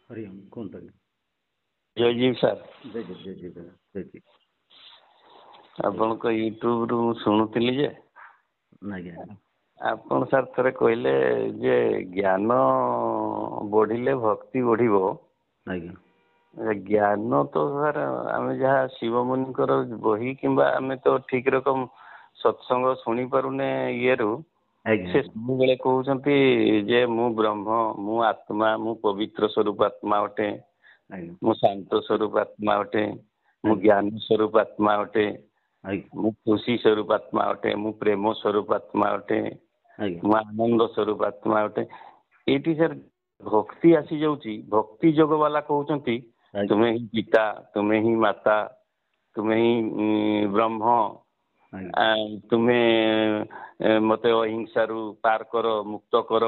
हरि ओम कौन था? जय जी सर जय जय जय जय जय जी ଆପଣଙ୍କ ୟୁଟ୍ୟୁବରୁ ମୁଁ ଶୁଣୁଥିଲି ଯେ ଆଜ୍ଞା ଆପଣ ସାର୍ ଥରେ କହିଲେ ଯେ ଜ୍ଞାନ ବଢିଲେ ଭକ୍ତି ବଢିବ। ଆଜ୍ଞା ଜ୍ଞାନ ତ ସାର୍ ଆମେ ଯାହା ଶିବ ମୁନିଙ୍କର ବହି କିମ୍ବା ଆମେ ତ ଠିକ ରକମ ସତ୍ସଙ୍ଗ ଶୁଣି ପାରୁନେ ଇଏରୁ ଆଜ୍ଞା ସେ ସବୁବେଳେ କହୁଛନ୍ତି ଯେ ମୁଁ ବ୍ରହ୍ମ, ମୁଁ ଆତ୍ମା, ମୁଁ ପବିତ୍ର ସ୍ୱରୂପ ଆତ୍ମା ଅଟେ, ଆଜ୍ଞା ମୁଁ ଶାନ୍ତ ସ୍ୱରୂପ ଆତ୍ମା ଅଟେ, ମୁଁ ଆଜ୍ଞା ଜ୍ଞାନ ସ୍ୱରୂପ ଆତ୍ମା ଅଟେ, ଆଜ୍ଞା ମୁଁ ଖୁସି ସ୍ୱରୂପ ଆତ୍ମା ଅଟେ, ମୁଁ ପ୍ରେମ ସ୍ୱରୂପ ଆତ୍ମା ଅଟେ, ଆଜ୍ଞା ମୁଁ ଆନନ୍ଦ ସ୍ୱରୂପ ଆତ୍ମା ଅଟେ। ଏଇଠି ସାର୍ ଭକ୍ତି ଆସିଯାଉଛି। ଭକ୍ତି ଯୋଗ ବାଲା କହୁଛନ୍ତି ଆଜ୍ଞା ତୁମେ ହିଁ ପିତା, ତୁମେ ହିଁ ମାତା, ତୁମେ ହିଁ ବ୍ରହ୍ମ, ଆଜ୍ଞା ତୁମେ ମତେ ଅହିଂସାରୁ ପାର କର, ମୁକ୍ତ କର।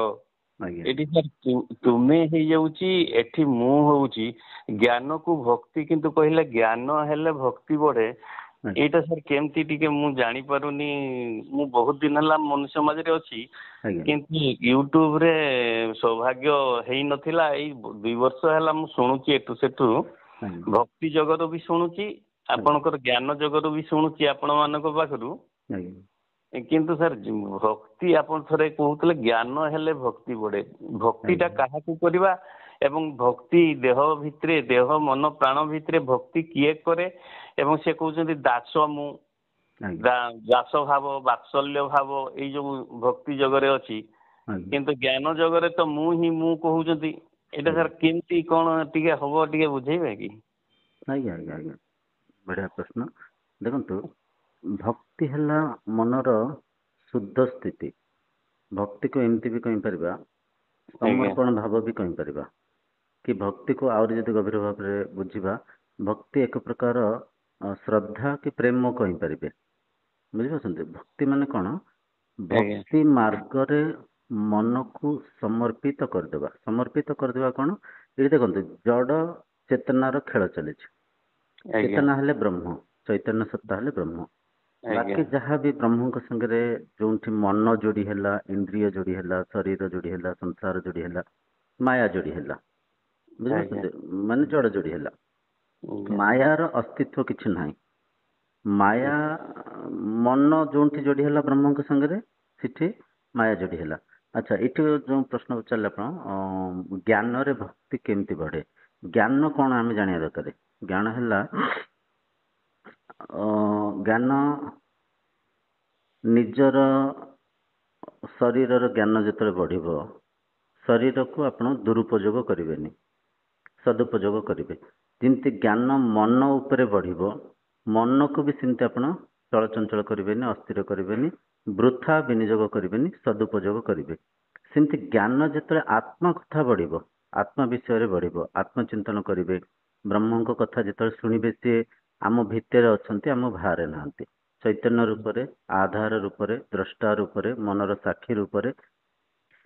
ଆଜ୍ଞା ଏଠି ସାର୍ ତୁମେ ହେଇଯାଉଛି, ଏଠି ମୁଁ ହଉଛି। ଜ୍ଞାନକୁ ଭକ୍ତି କିନ୍ତୁ କହିଲେ ଜ୍ଞାନ ହେଲେ ଭକ୍ତି ବଢେ। ଆଜ୍ଞା ଏଇଟା ସାର୍ କେମିତି ଟିକେ ମୁଁ ଜାଣିପାରୁନି। ମୁଁ ବହୁତ ଦିନ ହେଲା ମନୁଷ୍ୟ ସମାଜରେ ଅଛି, ଆଜ୍ଞା କିନ୍ତୁ ୟୁଟ୍ୟୁବରେ ସୌଭାଗ୍ୟ ହେଇନଥିଲା। ଏଇ 2 ବର୍ଷ ହେଲା ମୁଁ ଶୁଣୁଛି ଏଠୁ ସେଠୁ, ଆଜ୍ଞା ଭକ୍ତି ଜଗରୁ ବି ଶୁଣୁଛି, ଆପଣଙ୍କର ଜ୍ଞାନ ଜଗରୁ ବି ଶୁଣୁଛି ଆପଣ ମାନଙ୍କ ପାଖରୁ। ଆଜ୍ଞା କିନ୍ତୁ ସାର୍ ଭକ୍ତି ଆପଣ ଥରେ କହୁଥିଲେ ଜ୍ଞାନ ହେଲେ ଭକ୍ତି ବଢେ। ଭକ୍ତିଟା ଆଜ୍ଞା କାହାକୁ କରିବା ଏବଂ ଭକ୍ତି ଦେହ ଭିତରେ, ଦେହ ମନ ପ୍ରାଣ ଭିତରେ ଭକ୍ତି କିଏ କରେ? ଏବଂ ସେ କହୁଛନ୍ତି ଦାସ ମୁଁ, ଆଜ୍ଞା ଦାସ ଭାବ, ବାତ୍ସଲ୍ୟ ଭାବ ଏଇ ଯୋଉ ଭକ୍ତି ଜଗରେ ଅଛି। ଆଜ୍ଞା କିନ୍ତୁ ଜ୍ଞାନ ଜଗରେ ତ ମୁଁ ହିଁ ମୁଁ କହୁଛନ୍ତି। ଏଇଟା ଆଜ୍ଞା ସାର୍ କେମିତି କଣ ଟିକେ ହବ ଟିକେ ବୁଝେଇବେ କି? ଆଜ୍ଞା ଆଜ୍ଞା ଆଜ୍ଞା ବଢ଼ିଆ ପ୍ରଶ୍ନ। ଦେଖନ୍ତୁ, ଭକ୍ତି ହେଲା ମନର ଶୁଦ୍ଧ ସ୍ଥିତି। ଭକ୍ତିକୁ ଏମିତି ବି କହିପାରିବା, ଆଜ୍ଞା ସମର୍ପଣ ଭାବ ବି କହିପାରିବା। କି ଭକ୍ତିକୁ ଆହୁରି ଯଦି ଗଭୀର ଭାବରେ ବୁଝିବା, ଭକ୍ତି ଏକ ପ୍ରକାର ଶ୍ରଦ୍ଧା କି ପ୍ରେମ କହିପାରିବେ। ବୁଝିପାରୁଛନ୍ତି? ଭକ୍ତି ମାନେ କ'ଣ? ଆଜ୍ଞା ଭକ୍ତି ମାର୍ଗରେ ମନକୁ ସମର୍ପିତ କରିଦେବା। ସମର୍ପିତ କରିଦେବା କ'ଣ? ଏଠି ଦେଖନ୍ତୁ, ଜଡ଼ ଚେତନାର ଖେଳ ଚାଲିଛି। ଆଜ୍ଞା ଚେତନା ହେଲେ ବ୍ରହ୍ମ, ଚୈତନ୍ୟ ସତ୍ତା ହେଲେ ବ୍ରହ୍ମ। ଆଜ୍ଞା ବାକି ଯାହା ବି ବ୍ରହ୍ମଙ୍କ ସାଙ୍ଗରେ ଯୋଉଠି ମନ ଯୋଡି ହେଲା, ଇନ୍ଦ୍ରିୟ ଯୋଡି ହେଲା, ଶରୀର ଯୋଡି ହେଲା, ସଂସାର ଯୋଡି ହେଲା, ମାୟା ଯୋଡି ହେଲା। ଆଜ୍ଞା ବୁଝିପାରୁଛନ୍ତି? ମାନେ ଜଡ଼ ଯୋଡି ହେଲା। ଆଜ୍ଞା ମାୟାର ଅସ୍ତିତ୍ୱ କିଛି ନାହିଁ। ମାୟା ମନ ଯୋଉଠି ଯୋଡି ହେଲା ବ୍ରହ୍ମଙ୍କ ସାଙ୍ଗରେ, ସେଠି ମାୟା ଯୋଡି ହେଲା। ଆଚ୍ଛା, ଏଇଠି ଯୋଉ ପ୍ରଶ୍ନ ପଚାରିଲେ ଆପଣ, ଜ୍ଞାନରେ ଭକ୍ତି କେମିତି ବଢେ? ଜ୍ଞାନ କ'ଣ ଆମେ ଜାଣିବା ଦରକାର? ଜ୍ଞାନ ହେଲା ଜ୍ଞାନ ନିଜର ଶରୀରର ଜ୍ଞାନ ଯେତେବେଳେ ବଢିବ, ଶରୀରକୁ ଆପଣ ଦୁରୁପଯୋଗ କରିବେନି, ସଦୁପଯୋଗ କରିବେ। ଯେମିତି ଜ୍ଞାନ ମନ ଉପରେ ବଢିବ, ମନକୁ ବି ସେମିତି ଆପଣ ଚଳଚଞ୍ଚଳ କରିବେନି, ଅସ୍ଥିର କରିବେନି, ବୃଥା ବିନିଯୋଗ କରିବେନି, ସଦୁପଯୋଗ କରିବେ। ସେମିତି ଜ୍ଞାନ ଯେତେବେଳେ ଆତ୍ମା କଥା ବଢିବ, ଆତ୍ମା ବିଷୟରେ ବଢିବ, ଆତ୍ମଚିନ୍ତନ କରିବେ, ବ୍ରହ୍ମଙ୍କ କଥା ଯେତେବେଳେ ଶୁଣିବେ, ସିଏ ଆମ ଭିତରେ ଅଛନ୍ତି, ଆମ ବାହାରେ ନାହାନ୍ତି। ଚୈତନ୍ୟ ରୂପରେ, ଆଧାର ରୂପରେ, ଦ୍ରଷ୍ଟା ରୂପରେ, ମନର ସାକ୍ଷୀ ରୂପରେ,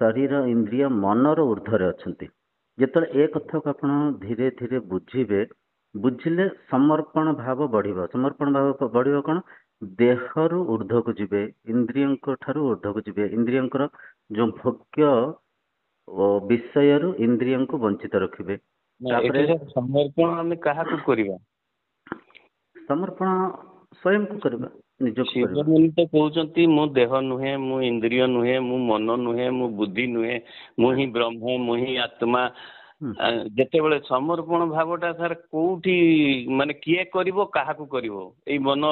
ଶରୀର ଇନ୍ଦ୍ରିୟ ମନର ଊର୍ଦ୍ଧ୍ୱରେ ଅଛନ୍ତି। ଯେତେବେଳେ ଏ କଥାକୁ ଆପଣ ଧୀରେ ଧୀରେ ବୁଝିବେ, ବୁଝିଲେ ସମର୍ପଣ ଭାବ ବଢିବ। ସମର୍ପଣ ଭାବ ବଢିବ କ'ଣ? ଦେହରୁ ଊର୍ଦ୍ଧ୍ୱକୁ ଯିବେ, ଇନ୍ଦ୍ରିୟଙ୍କ ଠାରୁ ଊର୍ଦ୍ଧ୍ୱକୁ ଯିବେ। ଇନ୍ଦ୍ରିୟଙ୍କର ଯୋଉ ଭୋଗ୍ୟ ବିଷୟରୁ ଇନ୍ଦ୍ରିୟଙ୍କୁ ବଞ୍ଚିତ ରଖିବେ। ଏଠି ତାପରେ ସାର୍ ସମର୍ପଣ ଆମେ କାହାକୁ କରିବା? ସମର୍ପଣ ସ୍ୱୟଂକୁ କରିବା, ନିଜକୁ କରିବା। ଶିବମୁନି ତ କହୁଛନ୍ତି ମୁଁ ଦେହ ନୁହେଁ, ମୁଁ ଇନ୍ଦ୍ରିୟ ନୁହେଁ, ମୁଁ ମନ ନୁହେଁ, ମୁଁ ବୁଦ୍ଧି ନୁହେଁ, ମୁଁ ହିଁ ବ୍ରହ୍ମ, ମୁଁ ହିଁ ଆତ୍ମା। ହୁଁ। ଯେତେବେଳେ ସମର୍ପଣ ଭାବଟା ସାର୍ କୋଉଠି, ମାନେ କିଏ କରିବ, କାହାକୁ କରିବ? ଏଇ ମନ,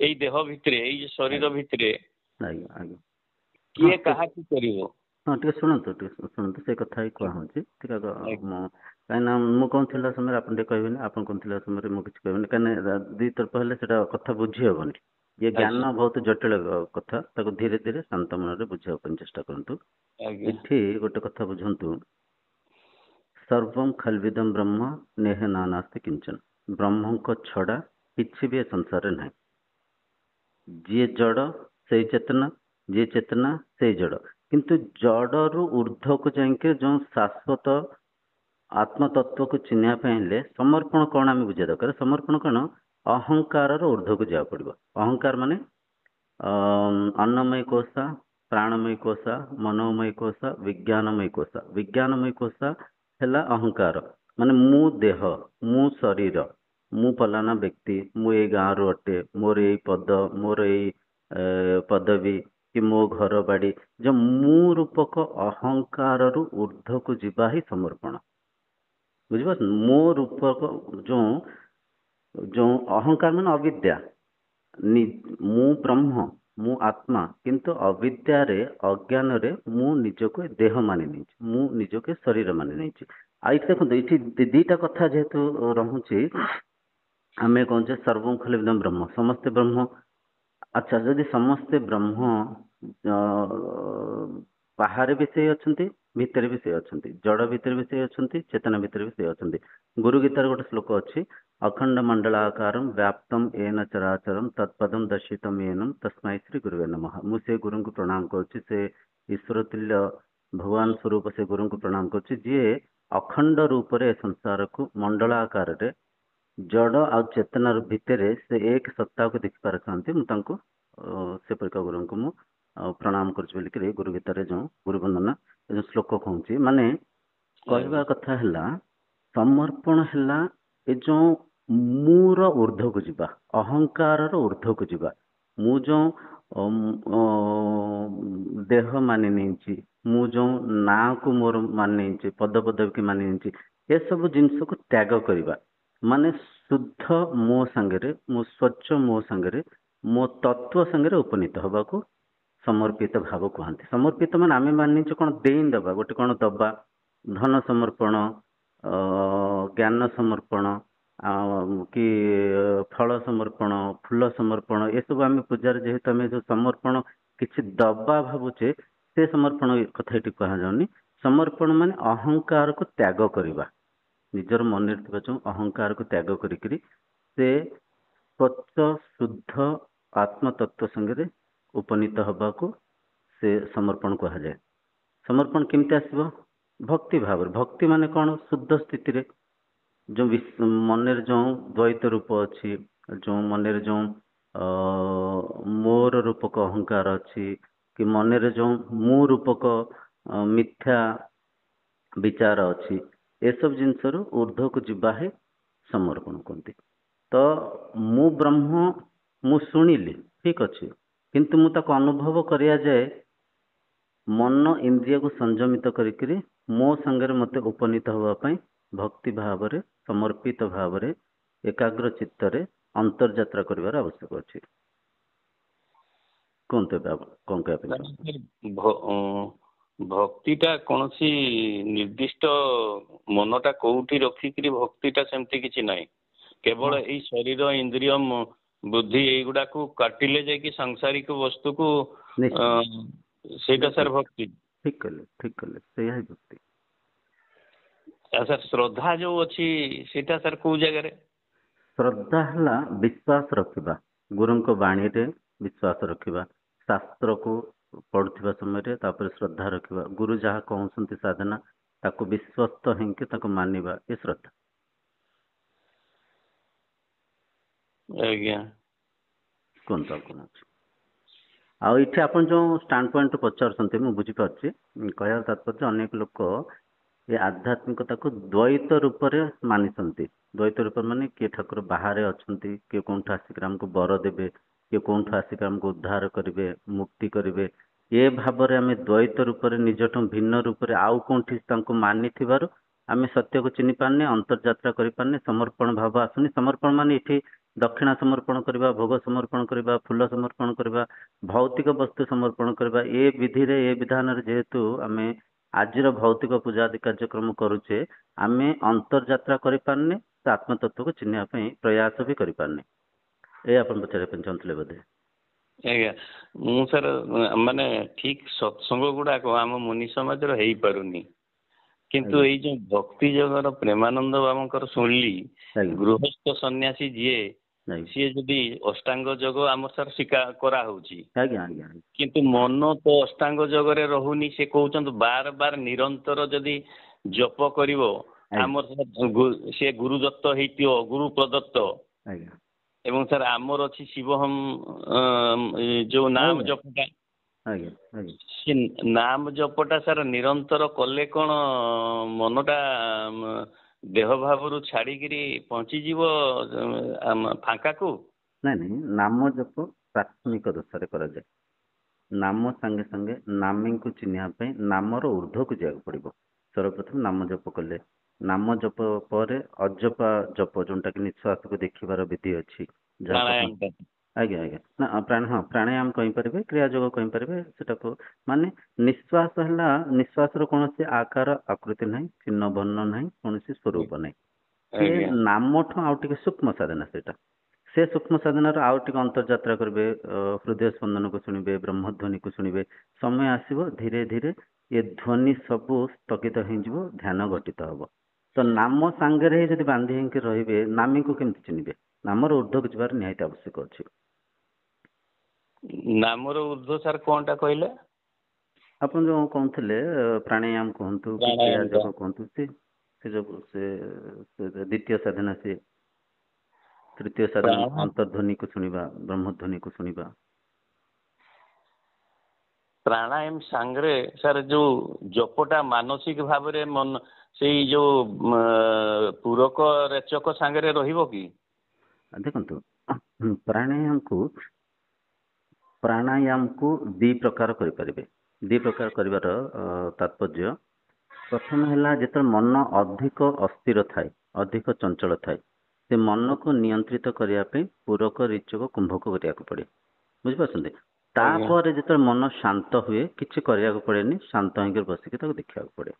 ଏଇ ଦେହ ଭିତରେ, ଏଇ ଶରୀର ଭିତରେ ଆଜ୍ଞା ଆଜ୍ଞା ହଁ କିଏ କାହାକୁ କରିବ? ହଁ, ଟିକେ ଶୁଣନ୍ତୁ, ଟିକେ ଶୁଣନ୍ତୁ, ସେ କଥା ହିଁ କୁହାହଉଛି। ଟିକେ କାହିଁକିନା ମୁଁ କହୁଥିଲା ସମୟରେ ଆପଣ ଟିକେ କହିବେନି, ଆପଣ କହୁଥିଲା ସମୟରେ ମୁଁ କିଛି କହିବିନି। କାହିଁକିନା ଦୁଇ ତରଫ ହେଲେ ସେଟା କଥା ବୁଝି ହବନି। ଇଏ ଆଜ୍ଞା ଜ୍ଞାନ ବହୁତ ଜଟିଳ କଥା, ତାକୁ ଧୀରେ ଧୀରେ ଶାନ୍ତ ମନରେ ବୁଝିବା ପାଇଁ ଚେଷ୍ଟା କରନ୍ତୁ। ଆଜ୍ଞା ଏଠି ଗୋଟେ କଥା ବୁଝନ୍ତୁ, ସର୍ବଂ ଖଲ୍ବିଦଂ ବ୍ରହ୍ମ ନେହ ନାନାସ୍ତି କିଞ୍ଚନ। ବ୍ରହ୍ମଙ୍କ ଛଡା କିଛି ବି ଏ ସଂସାରରେ ନାହିଁ। ଯିଏ ଜଡ଼ ସେଇ ଚେତନା, ଯିଏ ଚେତନା ସେଇ ଜଡ଼। କିନ୍ତୁ ଜଡ଼ରୁ ଊର୍ଦ୍ଧ୍ୱକୁ ଯାଇକି ଯେଉଁ ଶାଶ୍ୱତ ଆତ୍ମତତ୍ଵକୁ ଚିହ୍ନିବା ପାଇଁ ହେଲେ ସମର୍ପଣ କ'ଣ ଆମେ ବୁଝିବା ଦରକାର? ସମର୍ପଣ କ'ଣ? ଅହଙ୍କାରର ଊର୍ଦ୍ଧ୍ୱକୁ ଯିବାକୁ ପଡ଼ିବ। ଅହଙ୍କାର ମାନେ ଅନ୍ନମୟୀ କୋଷ, ପ୍ରାଣମୟୀ କୋଷ, ମନୋମୟୀ କୋଷ, ବିଜ୍ଞାନମୟୀ କୋଷ। ବିଜ୍ଞାନମୟୀ କୋଷ ହେଲା ଅହଙ୍କାର, ମାନେ ମୁଁ ଦେହ, ମୁଁ ଶରୀର, ମୁଁ ଫଲାନା ବ୍ୟକ୍ତି, ମୁଁ ଏଇ ଗାଁରୁ ଅଟେ, ମୋର ଏଇ ପଦ, ମୋର ଏଇ ପଦବୀ କି ମୋ ଘର ବାଡି, ଯୋଉ ମୁଁ ରୂପକ ଅହଙ୍କାରରୁ ଊର୍ଦ୍ଧ୍ୱକୁ ଯିବା ହିଁ ସମର୍ପଣ। ବୁଝିପାରୁଛନ୍ତି? ମୋ ରୂପକ ଯୋଉ ଯୋଉ ଅହଙ୍କାର ମାନେ ଅବିଦ୍ୟା, ମୁଁ ବ୍ରହ୍ମ, ମୁଁ ଆତ୍ମା, କିନ୍ତୁ ଅବିଦ୍ୟାରେ ଅଜ୍ଞାନରେ ମୁଁ ନିଜକୁ ଦେହ ମାନି ନେଇଛି, ମୁଁ ନିଜକୁ ଶରୀର ମାନି ନେଇଛି। ଆଉ ଏଇଠି ଦେଖନ୍ତୁ, ଏଇଠି ଦିଟା କଥା ଯେହେତୁ ରହୁଛି, ଆମେ କହୁଛେ ସର୍ବଂ ଖଲୁ ବ୍ରହ୍ମ, ସମସ୍ତେ ବ୍ରହ୍ମ। ଆଚ୍ଛା, ଯଦି ସମସ୍ତେ ବ୍ରହ୍ମ, ବାହାରେ ବି ସେ ଅଛନ୍ତି, ଭିତରେ ବି ସେ ଅଛନ୍ତି, ଜଡ଼ ଭିତରେ ବି ସେ ଅଛନ୍ତି, ଚେତନା ଭିତରେ ବି ସେ ଅଛନ୍ତି। ଗୁରୁ ଗୀତାର ଗୋଟେ ଶ୍ଲୋକ ଅଛି, ଅଖଣ୍ଡ ମଣ୍ଡଳାକାରಂ ବ୍ୟାପ୍ତମ ଏନ ଚରାଚରମ୍ ତତ୍ପଦମ୍ ଦର୍ଶିତମ୍ ଏନମ୍ ତସ୍ମୈ ଶ୍ରୀ ଗୁରୁବେ ନମଃ। ମୁଁ ସେ ଗୁରୁଙ୍କୁ ପ୍ରଣାମ କରୁଛି, ସେ ଈଶ୍ୱର ତୁଲ୍ୟ ଭଗବାନ ସ୍ୱରୂପ ସେ ଗୁରୁଙ୍କୁ ପ୍ରଣାମ କରୁଛି, ଯିଏ ଅଖଣ୍ଡ ରୂପରେ ଏ ସଂସାରକୁ ମଣ୍ଡଳ ଆକାରରେ ଜଡ଼ ଆଉ ଚେତନାର ଭିତରେ ସେ ଏକ ସତ୍ତାକୁ ଦେଖିପାରୁଛନ୍ତି। ମୁଁ ତାଙ୍କୁ ସେପରିକା ଗୁରୁଙ୍କୁ ମୁଁ ପ୍ରଣାମ କରୁଛି ବୋଲିକିରି ଗୁରୁ ଗୀତାରେ ଯେଉଁ ଗୁରୁ ବନ୍ଦନା ଯେଉଁ ଶ୍ଲୋକ କହୁଛି, ମାନେ କହିବା କଥା ହେଲା ସମର୍ପଣ ହେଲା ଏ ଯେଉଁ ମୁଁର ଊର୍ଦ୍ଧ୍ୱକୁ ଯିବା, ଅହଙ୍କାରର ଊର୍ଦ୍ଧ୍ୱକୁ ଯିବା। ମୁଁ ଯେଉଁ ଦେହ ମାନି ନେଇଛି, ମୁଁ ଯେଉଁ ନାଁକୁ ମୋର ମାନି ନେଇଛି, ପଦପଦବୀକି ମାନି ନେଇଛି, ଏସବୁ ଜିନିଷକୁ ତ୍ୟାଗ କରିବା। ମାନେ ଶୁଦ୍ଧ ମୋ ସାଙ୍ଗରେ, ମୋ ସ୍ୱଚ୍ଛ ମୋ ସାଙ୍ଗରେ, ମୋ ତତ୍ଵ ସାଙ୍ଗରେ ଉପନୀତ ହେବାକୁ ସମର୍ପିତ ଭାବ କୁହନ୍ତି। ସମର୍ପିତ ମାନେ ଆମେ ମାନିଛୁ କ'ଣ ଦେଇଦେବା, ଗୋଟେ କ'ଣ ଦବା, ଧନ ସମର୍ପଣ, ଜ୍ଞାନ ସମର୍ପଣ, କି ଫଳ ସମର୍ପଣ, ଫୁଲ ସମର୍ପଣ, ଏସବୁ ଆମେ ପୂଜାରେ ଯେହେତୁ ଆମେ ଯେଉଁ ସମର୍ପଣ କିଛି ଦବା ଭାବୁଛେ, ସେ ସମର୍ପଣ କଥା ଏଠି କୁହାଯାଉନି। ସମର୍ପଣ ମାନେ ଅହଙ୍କାରକୁ ତ୍ୟାଗ କରିବା, ନିଜର ମନରେ ଥିବା ଯେଉଁ ଅହଙ୍କାରକୁ ତ୍ୟାଗ କରିକିରି ସେ ସ୍ୱଚ୍ଛ ଶୁଦ୍ଧ ଆତ୍ମତତ୍ଵ ସାଙ୍ଗରେ ଉପନୀତ ହେବାକୁ ସେ ସମର୍ପଣ କୁହାଯାଏ। ସମର୍ପଣ କେମିତି ଆସିବ? ଭକ୍ତି ଭାବରେ। ଭକ୍ତି ମାନେ କ'ଣ? ଶୁଦ୍ଧ ସ୍ଥିତିରେ ଯେଉଁ ମନରେ ଯେଉଁ ଦ୍ୱୈତ ରୂପ ଅଛି, ଯେଉଁ ମନରେ ଯେଉଁ ମୋର ରୂପକ ଅହଙ୍କାର ଅଛି, କି ମନରେ ଯେଉଁ ମୁଁ ରୂପକ ମିଥ୍ୟା ବିଚାର ଅଛି, ଏସବୁ ଜିନିଷରୁ ଊର୍ଦ୍ଧ୍ୱକୁ ଯିବା ହିଁ ସମର୍ପଣ କୁହନ୍ତି। ତ ମୁଁ ବ୍ରହ୍ମ, ମୁଁ ଶୁଣିଲି ଠିକ ଅଛି, କିନ୍ତୁ ମୁଁ ତାକୁ ଅନୁଭବ କରିବା ଯାଏ ମନ ଇନ୍ଦ୍ରିୟକୁ ସଂଯମିତ କରିକିରି ମୋ ସାଙ୍ଗରେ ମୋତେ ଉପନୀତ ହେବା ପାଇଁ ଭକ୍ତି ଭାବରେ, ସମର୍ପିତ ଭାବରେ, ଏକାଗ୍ର ଚିତ୍ତରେ ଅନ୍ତର୍ଯାତ୍ରା କରିବାର ଆବଶ୍ୟକ ଅଛି। କୁହନ୍ତୁ ଏବେ କ'ଣ କହିବା ପାଇଁ? ଭକ୍ତିଟା କୌଣସି ନିର୍ଦ୍ଦିଷ୍ଟ ମନଟା କୋଉଠି ରଖିକିରି ଭକ୍ତିଟା ସେମିତି କିଛି ନାହିଁ। କେବଳ ଏଇ ଶରୀର, ଇନ୍ଦ୍ରିୟ, ବୁଦ୍ଧି ଏଇଗୁଡାକୁ କାଟିଲେ ଯାଇକି ସାଂସାରିକ ବସ୍ତୁକୁ ସେଇଟା ସାର୍ ଭକ୍ତି। ଠିକ କଲେ ସେଇଆ ହିଁ ଭକ୍ତି। ସାର୍ ଶ୍ରଦ୍ଧା ଯୋଉ ଅଛି ସେଇଟା ସାର୍ କୋଉ ଜାଗାରେ? ଶ୍ରଦ୍ଧା ହେଲା ବିଶ୍ୱାସ ରଖିବା, ଗୁରୁଙ୍କ ବାଣୀରେ ବିଶ୍ୱାସ ରଖିବା, ଶାସ୍ତ୍ରକୁ ପଢୁଥିବା ସମୟରେ ତାପରେ ଶ୍ରଦ୍ଧା ରଖିବା, ଗୁରୁ ଯାହା କହୁଛନ୍ତି ସାଧନା ତାକୁ ବିଶ୍ୱସ୍ତ ହେଇକି ତାକୁ ମାନିବା, ଏ ଶ୍ରଦ୍ଧା। ଆଜ୍ଞା, କୁହନ୍ତୁ ଆଉ କ'ଣ ଅଛି? ଆଉ ଏଠି ଆପଣ ଯେଉଁ ଷ୍ଟାଣ୍ଡ ପଏଣ୍ଟ ପଚାରୁଛନ୍ତି ମୁଁ ବୁଝିପାରୁଛି। କହିବାର ତାତ୍ପର୍ଯ୍ୟ, ଅନେକ ଲୋକ ଏ ଆଧ୍ୟାତ୍ମିକତାକୁ ଦ୍ୱୈତ ରୂପରେ ମାନିଛନ୍ତି। ଦ୍ୱୈତ ରୂପ ମାନେ କିଏ ଠାକୁର ବାହାରେ ଅଛନ୍ତି, କିଏ କୋଉଠୁ ଆସିକି ଆମକୁ ବର ଦେବେ, କିଏ କୋଉଠୁ ଆସିକି ଆମକୁ ଉଦ୍ଧାର କରିବେ, ମୁକ୍ତି କରିବେ, ଏ ଭାବରେ ଆମେ ଦ୍ୱୈତ ରୂପରେ ନିଜଠୁ ଭିନ୍ନ ରୂପରେ ଆଉ କୋଉଠି ତାଙ୍କୁ ମାନିଥିବାରୁ ଆମେ ସତ୍ୟକୁ ଚିହ୍ନି ପାରୁନେ, ଅନ୍ତର୍ଯାତ୍ରା କରିପାରୁନେ, ସମର୍ପଣ ଭାବ ଆସୁନି। ସମର୍ପଣ ମାନେ ଏଠି ଦକ୍ଷିଣା ସମର୍ପଣ କରିବା, ଭୋଗ ସମର୍ପଣ କରିବା, ଫୁଲ ସମର୍ପଣ କରିବା, ଭୌତିକ ବସ୍ତୁ ସମର୍ପଣ କରିବା, ଏ ବିଧିରେ ଏ ବିଧାନରେ ଯେହେତୁ ଆମେ ଆଜିର ଭୌତିକ ପୂଜା ଆଦି କାର୍ଯ୍ୟକ୍ରମ କରୁଛେ, ଆମେ ଅନ୍ତର୍ଯାତ୍ରା କରିପାରୁନେ, ସେ ଆତ୍ମତତ୍ଵକୁ ଚିହ୍ନିବା ପାଇଁ ପ୍ରୟାସ ବି କରିପାରୁନେ। ଏ ଆପଣ ପଚାରିବା ପାଇଁ ଚାହୁଁଥିଲେ ବୋଧେ? ଆଜ୍ଞା, ମୁଁ ସାର୍ ମାନେ ଠିକ ସତ୍ସଙ୍ଗ ଗୁଡାକ ଆମ ମୁନି ସମାଜର ହେଇପାରୁନି, କିନ୍ତୁ ଏଇ ଯୋଉ ଭକ୍ତି ଯୋଗର ପ୍ରେମାନନ୍ଦ ବାବାଙ୍କର ଶୁଣିଲି, ଗୃହସ୍ଥ ସନ୍ନ୍ୟାସୀ ଯିଏ, ସିଏ ଯଦି ଅଷ୍ଟାଙ୍ଗ ଯୋଗ ଆମର ସାର୍ ଶିକାର କରାହଉଛି, କିନ୍ତୁ ମନ ତ ଅଷ୍ଟାଙ୍ଗ ଯୋଗରେ ରହୁନି। ସେ କହୁଛନ୍ତି ବାର ବାର ନିରନ୍ତର ଯଦି ଜପ କରିବ, ଆମର ସେ ଗୁରୁ ଦତ୍ତ ହେଇଥିବ, ଗୁରୁ ପ୍ରଦତ୍ତ। ଏବଂ ସାର୍ ଆମର ଅଛି ଶିବହମ ଯୋଉ ନାମ ଜପଟା, ସେ ନାମ ଜପଟା ସାର୍ ନିରନ୍ତର କଲେ କ'ଣ ମନଟା ଦେହ ଭାବରୁ ଛାଡିକିରି ପହଞ୍ଚିଯିବ ଫାଙ୍କାକୁ? ନାଇଁ ନାଇଁ, ନାମ ଜପ ପ୍ରାଥମିକ ଦଶାରେ କରାଯାଏ। ନାମ ସାଙ୍ଗେ ସାଙ୍ଗେ ନାମୀଙ୍କୁ ଚିହ୍ନିବା ପାଇଁ ନାମର ଉର୍ଦ୍ଧ୍ୱକୁ ଯିବାକୁ ପଡିବ। ସର୍ବପ୍ରଥମେ ନାମ ଜପ କଲେ, ନାମ ଜପ ପରେ ଅଜପା ଜପ, ଯୋଉଟା କି ନିଃଶ୍ୱାସକୁ ଦେଖିବାର ବିଧି ଅଛି, ଯାହାକୁ ଆପଣ ପ୍ରାଣାୟାମ ଆଜ୍ଞା ଆଜ୍ଞା ନା ହଁ ପ୍ରାଣାୟାମ କହିପାରିବେ, କ୍ରିୟା ଯୋଗ କହିପାରିବେ ସେଟାକୁ। ମାନେ ନିଶ୍ୱାସ ହେଲା, ନିଶ୍ୱାସର କୌଣସି ଆକାର ଆକୃତି ନାହିଁ, ଚିହ୍ନ ବର୍ଣ୍ଣ ନାହିଁ, କୌଣସି ସ୍ୱରୂପ ନାହିଁ। ସିଏ ଆଜ୍ଞା। ନାମଠୁ ଆଉ ଟିକେ ସୂକ୍ଷ୍ମ ସାଧନା ସେଇଟା। ସେ ସୂକ୍ଷ୍ମ ସାଧନାର ଆଉ ଟିକେ ଅନ୍ତର୍ଯାତ୍ରା କରିବେ, ହୃଦୟ ସ୍ପନ୍ଦନକୁ ଶୁଣିବେ, ବ୍ରହ୍ମଧ୍ୱନିକୁ ଶୁଣିବେ। ସମୟ ଆସିବ ଧୀରେ ଧୀରେ ଏ ଧ୍ୱନି ସବୁ ସ୍ଥଗିତ ହେଇଯିବ, ଧ୍ୟାନ ଗଠିତ ହବ। ତ ନାମ ସାଙ୍ଗରେ ହିଁ ଯଦି ବାନ୍ଧି ହେଇକି ରହିବେ, ନାମୀକୁ କେମିତି ଚିହ୍ନିବେ? ନାମର ଉର୍ଦ୍ଧ୍ୱକୁ ଯିବାର ନିହାତି ଆବଶ୍ୟକ ଅଛି। ନାମର ଉର୍ଦ୍ଧ୍ୱ ସାର୍ କଣଟା କହିଲେ? ଆପଣ ଯୋଉ କହୁଥିଲେ ପ୍ରାଣାୟାମ କୁହନ୍ତୁ କି କ୍ରିୟା ପ୍ରାଣାୟାମ ଟା। ଯୋଗ କୁହନ୍ତୁ, ସେ ଯୋଉ ଦ୍ୱିତୀୟ ସାଧନା, ସେ ତୃତୀୟ ସାଧନା ପ୍ରାଣାୟାମ ଅନ୍ତର୍ଧ୍ୱନିକୁ ଶୁଣିବା, ବ୍ରହ୍ମଧ୍ୱନିକୁ ଶୁଣିବା। ପ୍ରାଣାୟାମ ସାଙ୍ଗରେ ସାର୍ ଯୋଉ ଜପଟା ମାନସିକ ଭାବରେ ମନ, ସେଇ ଯୋଉ ପୂରକ ରେଚକ ସାଙ୍ଗରେ ରହିବ କି? ଦେଖନ୍ତୁ, ପ୍ରାଣାୟାମକୁ ଦି ପ୍ରକାର କରିପାରିବେ। ଦି ପ୍ରକାର କରିବାର ତାତ୍ପର୍ଯ୍ୟ, ପ୍ରଥମ ହେଲା ଯେତେବେଳେ ମନ ଅଧିକ ଅସ୍ଥିର ଥାଏ, ଅଧିକ ଚଞ୍ଚଳ ଥାଏ, ସେ ମନକୁ ନିୟନ୍ତ୍ରିତ କରିବା ପାଇଁ ପୂରକ ରେଚକ କୁମ୍ଭକ କରିବାକୁ ପଡେ। ବୁଝିପାରୁଛନ୍ତି? ଆଜ୍ଞା। ତାପରେ ଯେତେବେଳେ ମନ ଶାନ୍ତ ହୁଏ, କିଛି କରିବାକୁ ପଡେନି, ଶାନ୍ତ ହେଇକି ବସିକି ତାକୁ ଦେଖିବାକୁ ପଡେ।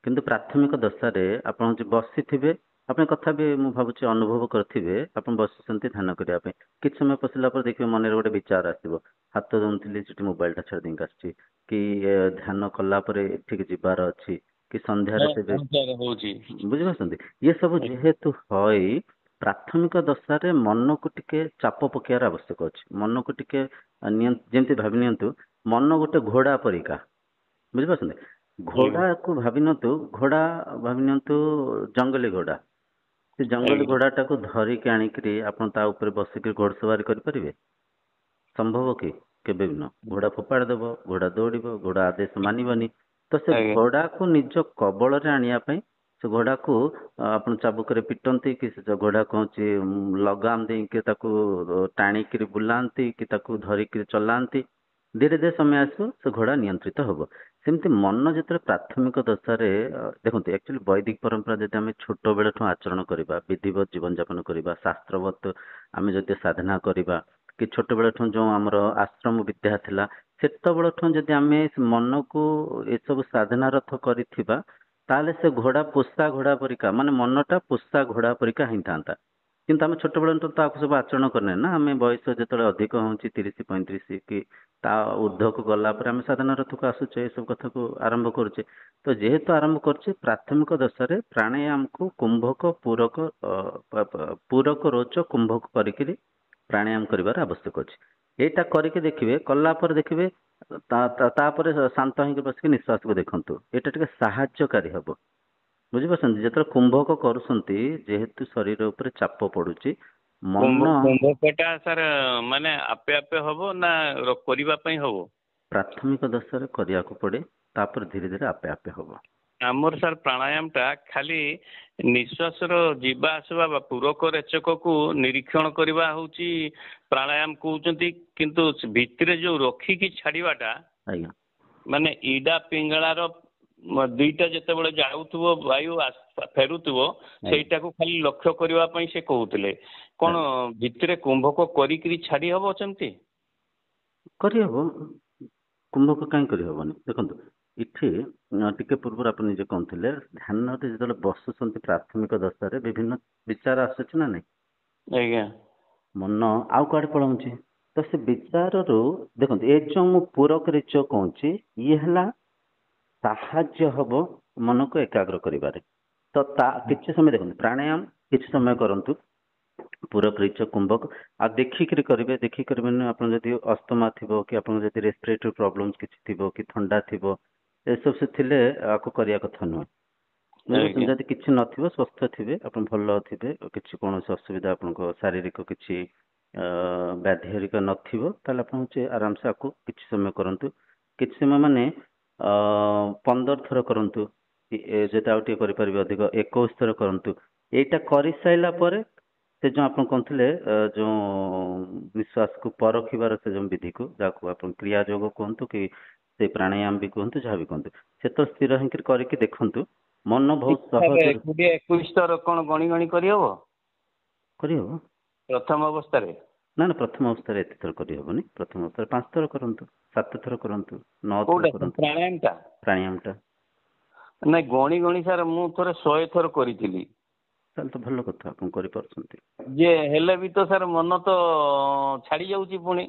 କିନ୍ତୁ ପ୍ରାଥମିକ ଦଶାରେ ଆପଣ ଯଦି ବସିଥିବେ, ଆପଣ କଥା ବି ମୁଁ ଭାବୁଛି ଅନୁଭବ କରିଥିବେ, ଆପଣ ବସିଛନ୍ତି ଧ୍ୟାନ କରିବା ପାଇଁ, କିଛି ସମୟ ବସିଲା ପରେ ଦେଖିବେ ମନରେ ଗୋଟେ ବିଚାର ଆସିବ, ହାତ ଧଉଥିଲି ସେଠି ମୋବାଇଲଟା ଛାଡ଼ି ଦେଇକି ଆସିଛି, କି ଧ୍ୟାନ କଲା ପରେ ଏଠିକି ଯିବାର ଅଛି, କି ସନ୍ଧ୍ୟାରେ ସେ ହଉଛି। ବୁଝିପାରୁଛନ୍ତି? ଇଏ ସବୁ ଯେହେତୁ ହଇ, ପ୍ରାଥମିକ ଦଶାରେ ମନକୁ ଟିକେ ଚାପ ପକେଇବାର ଆବଶ୍ୟକ ଅଛି। ମନକୁ ଟିକେ ଯେମିତି ଭାବି ନିଅନ୍ତୁ, ମନ ଗୋଟେ ଘୋଡା ପରିକା। ବୁଝିପାରୁଛନ୍ତି? ଆଜ୍ଞା ଘୋଡାକୁ ଭାବି ନିଅନ୍ତୁ, ଜଙ୍ଗଲୀ ଘୋଡା। ସେ ଜଙ୍ଗଲୀ ଆଜ୍ଞା ଘୋଡାଟାକୁ ଧରିକି ଆଣିକିରି ଆପଣ ତା ଉପରେ ବସିକି ଘୋଡସୱାରୀ କରିପାରିବେ? ସମ୍ଭବ କି? କେବେ ବି ନୁହଁ। ଘୋଡା ଫୋପାଡ଼ି ଦେବ, ଘୋଡା ଦୌଡ଼ିବ, ଘୋଡା ଆଦେଶ ମାନିବନି। ତ ସେ ଆଜ୍ଞା ଘୋଡାକୁ ନିଜ କବଳରେ ଆଣିବା ପାଇଁ ସେ ଘୋଡାକୁ ଆପଣ ଚାବୁକରେ ପିଟନ୍ତି, କି ସେ ଘୋଡାକୁ ହଉଛି ଲଗାମ ଦେଇକି ତାକୁ ଟାଣିକିରି ବୁଲାନ୍ତି, କି ତାକୁ ଧରିକିରି ଚଲାନ୍ତି। ଧୀରେ ଧୀରେ ସମୟ ଆସିବ, ସେ ଘୋଡା ନିୟନ୍ତ୍ରିତ ହବ। ସେମିତି ମନ ଯେତେବେଳେ ପ୍ରାଥମିକ ଦଶାରେ, ଦେଖନ୍ତୁ ଆକ୍ଚୁଆଲି ବୈଦିକ ପରମ୍ପରା ଯଦି ଆମେ ଛୋଟ ବେଳଠୁ ଆଚରଣ କରିବା, ବିଧିବତ ଜୀବନଯାପନ କରିବା, ଶାସ୍ତ୍ରବତ ଆମେ ଯଦି ସାଧନା କରିବା, କି ଛୋଟ ବେଳଠୁ ଯୋଉ ଆମର ଆଶ୍ରମ ବିଦ୍ୟା ଥିଲା, ସେତେବେଳଠୁ ଯଦି ଆମେ ମନକୁ ଏସବୁ ସାଧନାରତ କରିଥିବା, ତାହେଲେ ସେ ଘୋଡା ପୋଷା ଘୋଡା ପରିକା, ମାନେ ମନଟା ପୋଷା ଘୋଡା ପରିକା ହେଇଥାନ୍ତା। କିନ୍ତୁ ଆମେ ଛୋଟବେଳ ତ ତାକୁ ସବୁ ଆଚରଣ କରିନେ ନା, ଆମେ ବୟସ ଯେତେବେଳେ ଅଧିକ ହେଉଛି 30-35 କି ତା ଉର୍ଦ୍ଧ୍ୱକୁ ଗଲା ପରେ ଆମେ ସାଧନାରତକୁ ଆସୁଛେ, ଏସବୁ କଥାକୁ ଆରମ୍ଭ କରୁଛେ। ତ ଯେହେତୁ ଆରମ୍ଭ କରୁଛେ, ପ୍ରାଥମିକ ଦଶାରେ ପ୍ରାଣାୟାମକୁ ପୂରକ ରୋଚ କୁମ୍ଭକ କରିକିରି ପ୍ରାଣାୟାମ କରିବାର ଆବଶ୍ୟକ ଅଛି। ଏଇଟା କରିକି ଦେଖିବେ, କଲା ପରେ ଦେଖିବେ, ତାପରେ ଶାନ୍ତ ହେଇକି ବସିକି ନିଶ୍ୱାସକୁ ଦେଖନ୍ତୁ, ଏଇଟା ଟିକେ ସାହାଯ୍ୟକାରୀ ହବ। ବୁଝିପାରୁଛନ୍ତି? ଯେତେବେଳେ କୁମ୍ଭକ କରୁଛନ୍ତି, ଯେହେତୁ ଶରୀର ଉପରେ ଚାପ ପଡୁଛି, ମନ କୁମ୍ଭକଟା ସାର୍ ମାନେ ଆପେ ଆପେ ହବ ନା କରିବା ପାଇଁ ହବ? ପ୍ରାଥମିକ ଦଶାରେ କରିବାକୁ ପଡେ, ତାପରେ ଧୀରେ ଧୀରେ ଆପେ ଆପେ ହବ। ଆମର ସାର୍ ପ୍ରାଣାୟାମଟା ଖାଲି ନିଶ୍ୱାସର ଯିବା ଆସିବା ବା ପୂରକ ରେଚକକୁ ନିରୀକ୍ଷଣ କରିବା ହଉଛି ପ୍ରାଣାୟାମ କହୁଛନ୍ତି, କିନ୍ତୁ ଭିତରେ ଯୋଉ ରଖିକି ଛାଡିବାଟା, ଆଜ୍ଞା, ମାନେ ଇଡା ପିଙ୍ଗଳାର ଦୁଇଟା ଯେତେବେଳେ ଯାଉଥିବ, ବାୟୁ ଫେରୁଥିବ, ସେଇଟାକୁ ଖାଲି ଲକ୍ଷ୍ୟ କରିବା ପାଇଁ ସେ କହୁଥିଲେ। କଣ ଭିତରେ କୁମ୍ଭକ କରିକିରି ଛାଡି ହବ ସେମିତି? କରିହବ, କୁମ୍ଭକ କାହିଁ କରିହବନି? ଦେଖନ୍ତୁ, ଏଠି ଟିକେ ପୂର୍ବରୁ ଆପଣ ନିଜେ କହୁଥିଲେ, ଧ୍ୟାନରେ ଯେତେବେଳେ ବସୁଛନ୍ତି ପ୍ରାଥମିକ ଦଶାରେ ବିଭିନ୍ନ ବିଚାର ଆସୁଛି ନା ନାଇଁ? ଆଜ୍ଞା। ମନ ଆଉ କୁଆଡେ ପଳାଉଛି। ତ ସେ ବିଚାରରୁ ଦେଖନ୍ତୁ, ଏ ଯୋଉ ମୁଁ ପୂରକ ରେଚକ କହୁଛି, ଇଏ ହେଲା ସାହାଯ୍ୟ ହବ ମନକୁ ଏକାଗ୍ର କରିବାରେ। ତ କିଛି ସମୟ ଦେଖନ୍ତୁ, ପ୍ରାଣାୟାମ କିଛି ସମୟ କରନ୍ତୁ, ପୂରକ ରେଚକ କୁମ୍ଭକ, ଆଉ ଦେଖିକିରି କରିବେ। ଦେଖିକି କରିବେନି, ଆପଣ ଯଦି ଅସ୍ତମା ଥିବ, କି ଆପଣଙ୍କ ଯଦି ରେସ୍ପିରେଟରୀ ପ୍ରୋବ୍ଲେମ୍ସ କିଛି ଥିବ, କି ଥଣ୍ଡା ଥିବ, ଏସବୁ ଥିଲେ ଆକୁ କରିବା କଥା ନୁହେଁ। ଆଜ୍ଞା ଯଦି କିଛି ନଥିବ, ସୁସ୍ଥ ଥିବେ, ଆପଣ ଭଲ ଥିବେ, କିଛି କୌଣସି ଅସୁବିଧା ଆପଣଙ୍କ ଶାରୀରିକ କିଛି ବ୍ୟାଧି ହେରିକା ନଥିବ, ତାହେଲେ ଆପଣ ହଉଛି ଆରାମସେ ଆକୁ କିଛି ସମୟ କରନ୍ତୁ। କିଛି ସମୟ ମାନେ 15 ଥର କରନ୍ତୁ, ଯେତେ ଆଉ ଟିକେ କରିପାରିବେ ଅଧିକ 21 ଥର କରନ୍ତୁ। ଏଇଟା କରିସାରିଲା ପରେ ସେ ଯୋଉ ଆପଣ କହୁଥିଲେ ଯୋଉ ନିଶ୍ୱାସକୁ ପରଖିବାର ସେ ଯୋଉ ବିଧିକୁ ଯାହାକୁ ଆପଣ କ୍ରିୟା ଯୋଗ କୁହନ୍ତୁ କି ସେ ପ୍ରାଣାୟାମ ବି କୁହନ୍ତୁ ଯାହା ବି କୁହନ୍ତୁ, ସେ ତ ସ୍ଥିର ହେଇକି କରିକି ଦେଖନ୍ତୁ, ମନ ବହୁତ ସହଜରେ 21 ଥର କଣ ଗଣି ଗଣି କରିହବ କରିହବ। ପ୍ରଥମ ଅବସ୍ଥାରେ? ନା ନା, ପ୍ରଥମ ଅବସ୍ଥାରେ ଏତେ ଥର କରିହବନି। ପ୍ରଥମ ଅବସ୍ଥାରେ 5 ଥର କରନ୍ତୁ, 7 ଥର କରନ୍ତୁ, 9 ଥର କୋଉଟା କରନ୍ତୁ ପ୍ରାଣାୟାମଟା? ପ୍ରାଣାୟାମଟା। ନାଇଁ ଗଣି ଗଣି ସାର୍ ମୁଁ ଥରେ 100 ଥର କରିଥିଲି। ତାହେଲେ ତ ଭଲ କଥା, ଆପଣ କରିପାରୁଛନ୍ତି। ଯେ ହେଲେ ବି ତ ସାର୍ ମନ ତ ଛାଡି ଯାଉଛି ପୁଣି।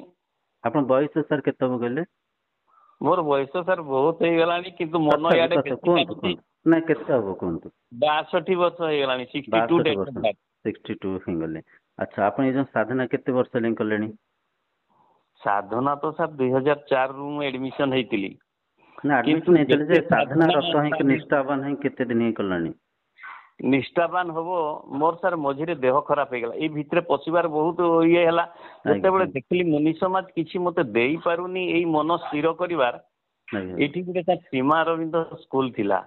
ଆପଣ ବୟସ ସାର୍ କେତେ ହବ କହିଲେ? ମୋର ବୟସ ସାର୍ ବହୁତ ହେଇଗଲାଣି, କିନ୍ତୁ ମନ ଇଆଡେ ବେଶୀ କୁହନ୍ତୁ ଲାଗୁଛି। କୁହନ୍ତୁ, ନାଇଁ କେତେ ହବ କୁହନ୍ତୁ? 62 ବର୍ଷ ହେଇଗଲାଣି, 62 62 ଡେଟ୍ ବର୍ଷ, ଅଫ୍ ବାର୍ଥ। 62 ହେଇଗଲେ। ଆଚ୍ଛା, ଆପଣ ଏ ଯୋଉ ସାଧନା କେତେ ବର୍ଷ ହେଲାଣି କଲେଣି? ସାଧନା ତ ସାର୍ 2004ରୁ ମୁଁ ଆଡମିସନ ହେଇଥିଲି। ନା କିନ୍ତୁ ଆଡମିସନ ହେଇଥିଲେ ଯେ ଯେତେ ସାଧନା ରତ ହେଇକି ନିଷ୍ଠାବାନ ହେଇକି କେତେ ଦିନ ହେଇ କଲାଣି? ନିଷ୍ଠାବାନ ହବ ମୋର ସାର୍ ମଝିରେ ଦେହ ଖରାପ ହେଇଗଲା, ଏଇ ଭିତରେ ପଶିବାର ବହୁତ ଇଏ ହେଲା। ଯେତେବେଳେ ଦେଖିଲି ମୁନି ସମାଜ କିଛି ମତେ ଦେଇପାରୁନି ଏଇ ମନ ସ୍ଥିର କରିବାର, ଏଇଠି ଗୋଟେ ସାର୍ ଶ୍ରୀମା ଅରବିନ୍ଦ ସ୍କୁଲ ଥିଲା।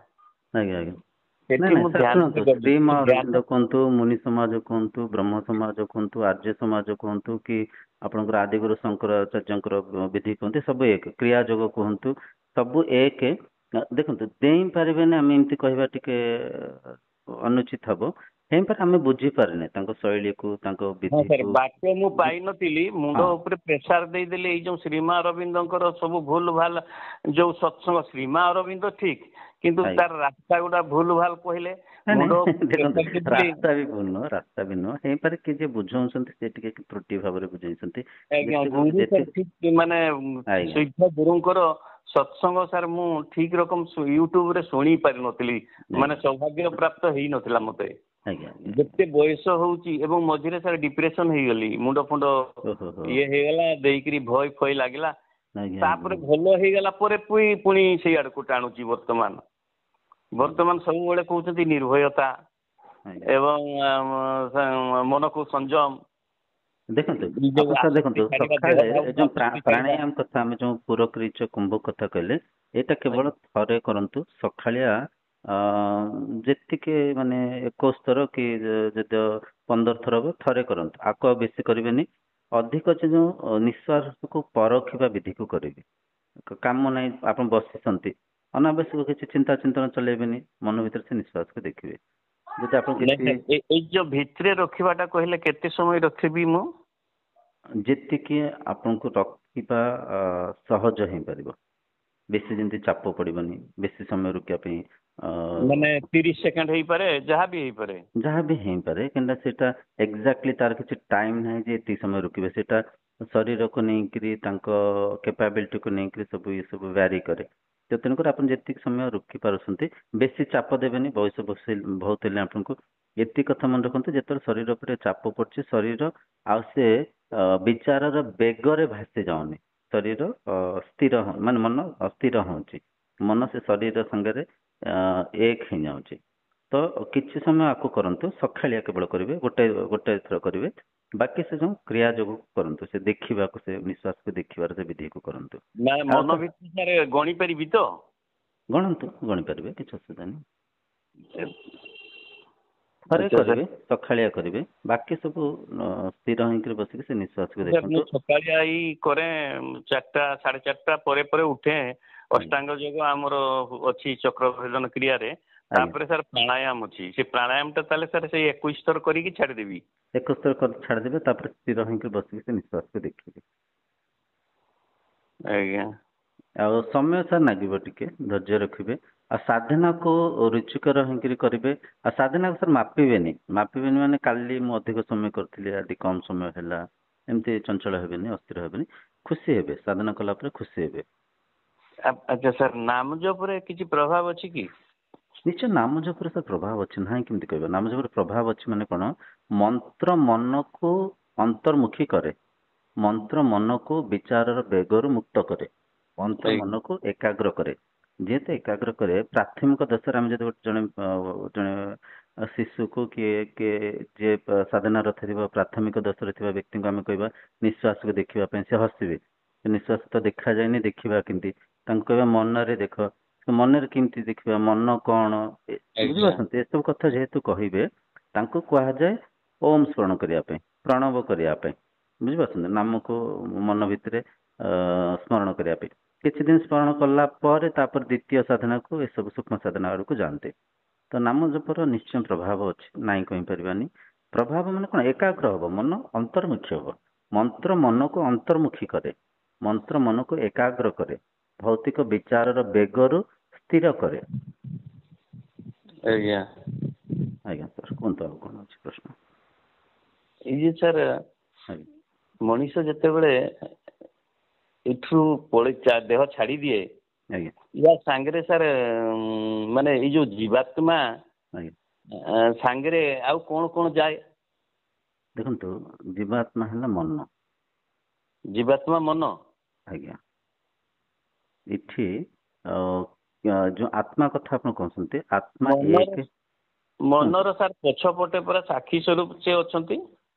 ଆଜ୍ଞା ଆଜ୍ଞା। ନାଇଁ ସେଠି ନାଇଁ ମୁଁ ସାର୍ ଧ୍ୟାନ ଶୁଣନ୍ତୁ, ଶ୍ରୀମା ଅରବିନ୍ଦ କୁହନ୍ତୁ, ମୁନି ସମାଜ କୁହନ୍ତୁ, ବ୍ରହ୍ମ ସମାଜ କୁହନ୍ତୁ, ଆର୍ଯ୍ୟ ସମାଜ କୁହନ୍ତୁ, କି ଆପଣଙ୍କର ଆଦିଗୁରୁ ଶଙ୍କରାଚାର୍ଯ୍ୟଙ୍କର ବିଧି କୁହନ୍ତୁ, ସବୁ ଏକ। କ୍ରିୟା ଯୋଗ କୁହନ୍ତୁ, ସବୁ ଏକ। ଦେଖନ୍ତୁ ଦେଇ ପାରିବେନି ଆମେ ଏମିତି କହିବା ଟିକେ ଅନୁଚିତ ହବ, ହେଇପାରେ ଆମେ ବୁଝିପାରିନେ ତାଙ୍କ ଶୈଳୀକୁ, ତାଙ୍କ ହଁ ସାର୍, ବିଧିକୁ। ବାକ୍ୟ ମୁଁ ପାଇନଥିଲି, ମୁଣ୍ଡ ଉପରେ ପ୍ରେସାର ଦେଇଦେଲି ଏଇ ଯୋଉ ଶ୍ରୀମା ଅରବିନ୍ଦଙ୍କର ସବୁ ଭୁଲ ଭାଲ ଯୋଉ ସତ୍ସଙ୍ଗ। ଶ୍ରୀମା ଅରବିନ୍ଦ ଠିକ, କିନ୍ତୁ ତାର ରାସ୍ତା ଗୁଡା ଭୁଲ ଭାଲ କହିଲେ। ଦେଖନ୍ତୁ ରାସ୍ତା ବି ଭୁଲ ନୁହଁ, ରାସ୍ତା ବି ନୁହଁ, ହେଇପାରେ କିଏ ଯିଏ ବୁଝାଉଛନ୍ତି ସେ ଟିକେ ତ୍ରୁଟି ଭାବରେ ବୁଝେଇଛନ୍ତି। ଆଜ୍ଞା, ଗୁରୁ ସାର୍ ଠିକ ମାନେ ଶୁଦ୍ଧ ଗୁରୁଙ୍କର ସତ୍ସଙ୍ଗ ସାର୍ ମୁଁ ଠିକ ରକମ ୟୁଟ୍ୟୁବରେ ଶୁଣି ପାରିନଥିଲି, ମାନେ ସୌଭାଗ୍ୟ ପ୍ରାପ୍ତ ହେଇନଥିଲା ମତେ। ଯେତେ ବୟସ ହଉଛି ଏବଂ ମଝିରେ ସାର୍ ଡିପ୍ରେସନ ହେଇଗଲି, ମୁଣ୍ଡ ଫୁଣ୍ଡ ଇଏ ହେଇଗଲା, ଦେଇକିରି ଭୟ ଫୟ ଲାଗିଲା। ତାପରେ ଭଲ ହେଇଗଲା ପରେ ପୁଣି ସେଇ ଆଡକୁ ଟାଣୁଛି। ବର୍ତ୍ତମାନ ସବୁବେଳେ କହୁଛନ୍ତି ନିର୍ଭୟତା ଏବଂ ମନକୁ ସଂଯମ। ଦେଖନ୍ତୁ ଆପଣ ସାର୍, ଦେଖନ୍ତୁ ସକାଳେ ଏ ଯୋଉ ପ୍ରାଣାୟାମ କଥା, ଆମେ ଯୋଉ ପୁରକ୍ରିଚ କୁମ୍ଭ କଥା କହିଲେ, ଏଇଟା କେବଳ ଥରେ କରନ୍ତୁ ସକାଳିଆ। ଯେତିକି ମାନେ 21 ଥର କି ଯଦି 15 ଥର ହବ ଥରେ କରନ୍ତୁ, ଆକୁ ଆଉ ବେଶୀ କରିବେନି। ଅଧିକ ସେ ଯୋଉ ନିଶ୍ୱାସକୁ ପରଖିବା ବିଧିକୁ କରିବେ। କାମ ନାହିଁ, ଆପଣ ବସିଛନ୍ତି, ଅନାବଶ୍ୟକ କିଛି ଚିନ୍ତା ଚିନ୍ତନ ଚଲେଇବେନି, ମନ ଭିତରେ ସେ ନିଶ୍ୱାସକୁ ଦେଖିବେ। ଯଦି ଆପଣ ଏଇ ଯୋଉ ଭିତରେ ରଖିବାଟା କହିଲେ କେତେ ସମୟ ରଖିବି ମୁଁ? ଯେତିକି ଆପଣଙ୍କୁ ରଖିବା ସହଜ ହେଇପାରିବ, ବେଶୀ ଯେମିତି ଚାପ ପଡିବନି, ବେଶୀ ସମୟ ରୋକିବା ପାଇଁ ମାନେ 30 ସେକେଣ୍ଡ ହେଇପାରେ, ଯାହା ବି ହେଇପାରେ। ଯାହା ବି ହେଇପାରେ, କିନ୍ତୁ ସେଟା ଏକ୍ଜାକ୍ଟଲି ତାର କିଛି ଟାଇମ ନାହିଁ ଯେ ଏତିକି ସମୟ ରୋକିବେ। ସେଟା ଶରୀରକୁ ନେଇକରି, ତାଙ୍କ କେପାବିଲିଟିକୁ ନେଇକରି ସବୁ ଏ ସବୁ ଭ୍ୟାରି କରେ। ତେଣୁକରି ଆପଣ ଯେତିକି ସମୟ ରୋକି ପାରୁଛନ୍ତି, ବେଶୀ ଚାପ ଦେବେନି। ବୟସ ବହୁତ ହେଲେ ଆପଣଙ୍କୁ ଏତିକି କଥା ମନେ ରଖନ୍ତୁ, ଯେତେବେଳେ ଶରୀର ଉପରେ ଚାପ ପଡୁଛି, ଶରୀର ଆଉ ସେ ବିଚାରର ବେଗରେ ଭାସି ଯାଉନି, ଶରୀର ସ୍ଥିର, ମାନେ ମନ ଅସ୍ଥିର ହଉଛି, ମନ ସେ ଶରୀର ସାଙ୍ଗରେ ଏକ ହେଇଯାଉଛି। ତ କିଛି ସମୟ ଆକୁ କରନ୍ତୁ, ସକାଳିଆ କେବଳ କରିବେ, ଗୋଟେ ଥର କରିବେ। ବାକି ସେ ଯୋଉ କ୍ରିୟା ଯୋଗ କରନ୍ତୁ, ସେ ଦେଖିବାକୁ, ସେ ନିଶ୍ୱାସକୁ ଦେଖିବାର ସେ ବିଧିକୁ କରନ୍ତୁ। ମନ ଭିତରେ ଗଣି ପାରିବି ତ? ଗଣନ୍ତୁ, ଗଣି ପାରିବେ, କିଛି ଅସୁବିଧା ନାହିଁ। ଥରେ କରିବେ, ସକାଳିଆ କରିବେ, ବାକି ସବୁ ସ୍ଥିର ହେଇକି ବସିକି ସେ ନିଶ୍ୱାସକୁ ଦେଖନ୍ତୁ। ମୁଁ ସକାଳିଆ କରେ 4ଟା 4:30 ପରେ ପରେ ଉଠେ, ଅଷ୍ଟାଙ୍ଗ ଯୋଗ ଆମର ଅଛି ଚକ୍ର ଭେଦନ କ୍ରିୟାରେ। ତାପରେ ସାର୍ ପ୍ରାଣାୟାମ ଅଛି, ସେ ପ୍ରାଣାୟାମ ଟା ତାହେଲେ ସାର୍ ସେଇ 21 ଥର କରିକି ଛାଡ଼ିଦେବି? 21 ଥର ଛାଡ଼ିଦେବେ, ତାପରେ ସ୍ଥିର ହେଇକି ବସିକି ସେ ନିଶ୍ୱାସକୁ ଦେଖିବେ। ଆଜ୍ଞା। ଆଉ ସମୟ ସାର୍ ଲାଗିବ, ଟିକେ ଧୈର୍ଯ୍ୟ ରଖିବେ। ଆଉ ସାଧନାକୁ ରୁଚିକର ହେଇକିରି କରିବେ। ଆଉ ସାଧନାକୁ ସାର୍ ମାପିବେନି ମାନେ କାଲି ମୁଁ ଅଧିକ ସମୟ କରିଥିଲି, ଆଜି କମ ସମୟ ହେଲା, ଏମିତି ଚଞ୍ଚଳ ହେବେନି, ଅସ୍ଥିର ହେବେନି, ଖୁସି ହେବେ। ସାଧନା କଲା ପରେ ଖୁସି ହେବେ। ଆଚ୍ଛା ସାର୍, ନାମ ଜପରେ କିଛି ପ୍ରଭାବ ଅଛି କି? ନିଶ୍ଚୟ ନାମ ଜପରେ ସାର୍ ପ୍ରଭାବ ଅଛି, ନାହିଁ କେମିତି କହିବା। ନାମ ଜପରେ ପ୍ରଭାବ ଅଛି ମାନେ କ'ଣ? ମନ୍ତ୍ର ମନକୁ ଅନ୍ତର୍ମୁଖୀ କରେ, ମନ୍ତ୍ର ମନକୁ ବିଚାରର ବେଗରୁ ମୁକ୍ତ କରେ, ମନ୍ତ୍ର ମନକୁ ଏକାଗ୍ର କରେ। ଯେହେତୁ ଏକାଗ୍ର କରେ, ପ୍ରାଥମିକ ଦଶାରେ ଆମେ ଯଦି ଜଣେ ଶିଶୁକୁ କିଏ ଯିଏ ସାଧନାରତ ଥିବ, ପ୍ରାଥମିକ ଦଶାରେ ଥିବା ବ୍ୟକ୍ତିଙ୍କୁ ଆମେ କହିବା ନିଶ୍ୱାସକୁ ଦେଖିବା ପାଇଁ, ସେ ହସିବେ। ନିଶ୍ୱାସ ତ ଦେଖାଯାଏନି, ଦେଖିବା କେମିତି? ତାଙ୍କୁ କହିବା ମନରେ ଦେଖ, ମନରେ କେମିତି ଦେଖିବା ମନ କଣ ବୁଝିପାରୁଛନ୍ତି ଏସବୁ କଥା ଯେହେତୁ କହିବେ ତାଙ୍କୁ କୁହାଯାଏ ଓମ୍ ସ୍ମରଣ କରିବା ପାଇଁ ପ୍ରଣବ କରିବା ପାଇଁ ବୁଝିପାରୁଛନ୍ତି ନାମକୁ ମନ ଭିତରେ ସ୍ମରଣ କରିବା ପାଇଁ କିଛି ଦିନ ସ୍ମରଣ କଲା ପରେ ତାପରେ ଦ୍ୱିତୀୟ ସାଧନାକୁ ଏସବୁ ସୂକ୍ଷ୍ମ ସାଧନା ଆଡ଼କୁ ଯାଆନ୍ତି। ତ ନାମ ଜପର ନିଶ୍ଚୟ ପ୍ରଭାବ ଅଛି ନାଇଁ କହିପାରିବାନି। ପ୍ରଭାବ ମାନେ କଣ ଏକାଗ୍ର ହବ ମନ ଅନ୍ତର୍ମୁଖୀ ହବ ମନ୍ତ୍ର ମନକୁ ଅନ୍ତର୍ମୁଖୀ କରେ ମନ୍ତ୍ର ମନକୁ ଏକାଗ୍ର କରେ ଭୌତିକ ବିଚାରର ବେଗରୁ ସ୍ଥିର କରେ। ଆଜ୍ଞା ଆଜ୍ଞା ସାର୍ କୁହନ୍ତୁ ଆଉ କଣ ଅଛି ପ୍ରଶ୍ନ? ଏଇ ଯେ ସାର୍ ମଣିଷ ଯେତେବେଳେ ଏଠୁ ଦେହ ଛାଡି ଦିଏ ୟା ସାଙ୍ଗରେ ସାର୍ ମାନେ ଏଇ ଯୋଉ ଜୀବାତ୍ମା ସାଙ୍ଗରେ ଆଉ କଣ କଣ ଯାଏ? ଦେଖନ୍ତୁ ଜୀବାତ୍ମା ହେଲା ମନ। ଜୀବାତ୍ମା ମନ ଆଜ୍ଞା ଏଠି ଯୋଉ ଆତ୍ମା କଥା ଆପଣ କହୁଛନ୍ତି ଆତ୍ମା ଏକ ମନର ସାର୍ ପଛପଟେ ପୁରା ସାକ୍ଷୀ ସ୍ୱରୂପ ସେ ଅଛନ୍ତି।